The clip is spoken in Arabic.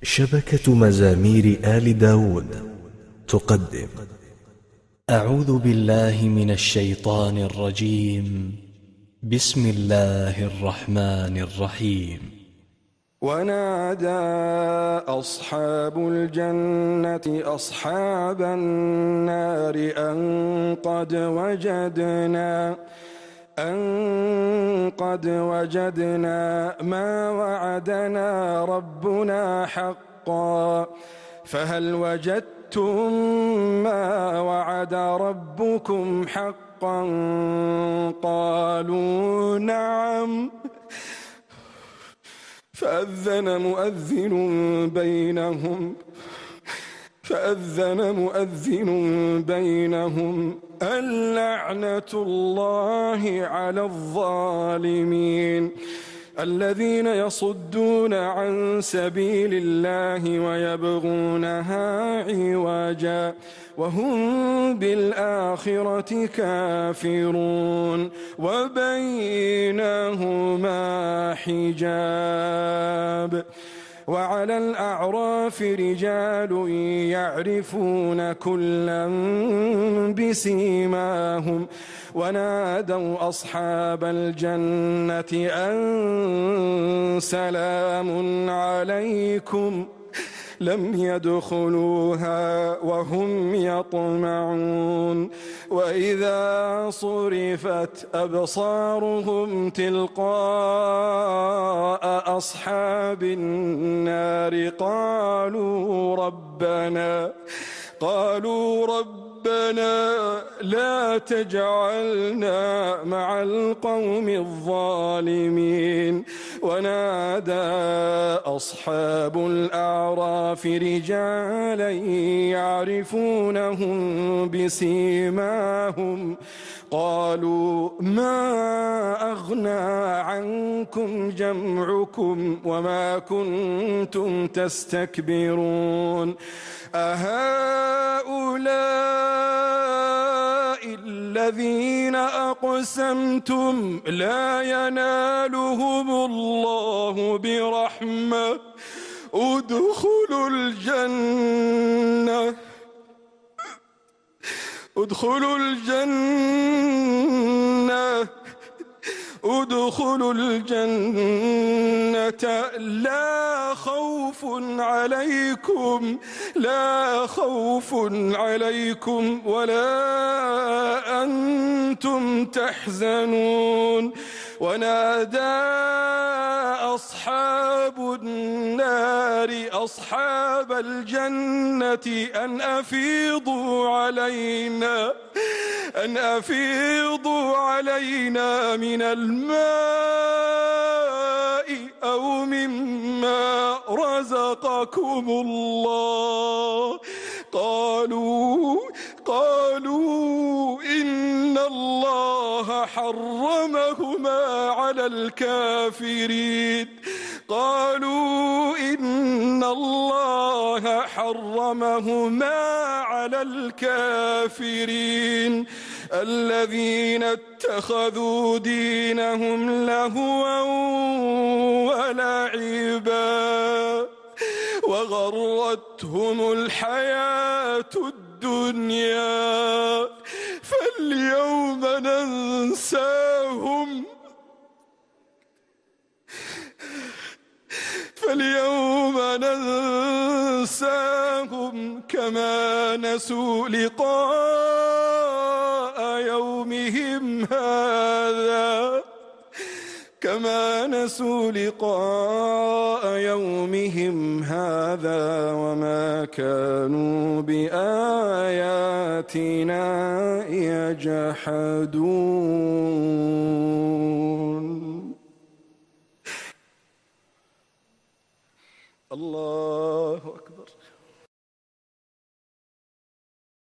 شبكة مزامير آل داود تقدم. أعوذ بالله من الشيطان الرجيم. بسم الله الرحمن الرحيم. ونادى أصحاب الجنة أصحاب النار أن قد وجدنا ما وعدنا ربنا حقا فهل وجدتم ما وعد ربكم حقا؟ قالوا نعم. فأذن مؤذن بينهم اللعنة الله على الظالمين الذين يصدون عن سبيل الله ويبغونها عوجا وهم بالآخرة كافرون وبينهما حجاب. وعلى الأعراف رجال يعرفون كلا بسيماهم ونادوا أصحاب الجنة أن سلام عليكم لم يدخلوها وهم يطمعون وإذا صرفت أبصارهم تلقاء أصحاب النار قالوا ربنا لا تجعلنا مع القوم الظالمين. ونادى أصحاب الأعراف رجالا يعرفونهم بسيماهم قالوا ما أغنى عنكم جمعكم وما كنتم تستكبرون أهؤلاء الذين أقسمتم لا ينالهم الله برحمة ادخلوا الجنة لا خوف عليكم ولا أنتم تحزنون. ونادى أصحاب النار أصحاب الجنة أن أفيضوا علينا من الماء أو مما رزقكم الله. قالوا إن الله حرمهما على الكافرين الذين اتخذوا دينهم لهوا ولعبا وغرتهم الحياة الدنيا فاليوم ننساهم كما نسوا لقاء يومهم هذا وما كانوا بآياتنا يجحدون. الله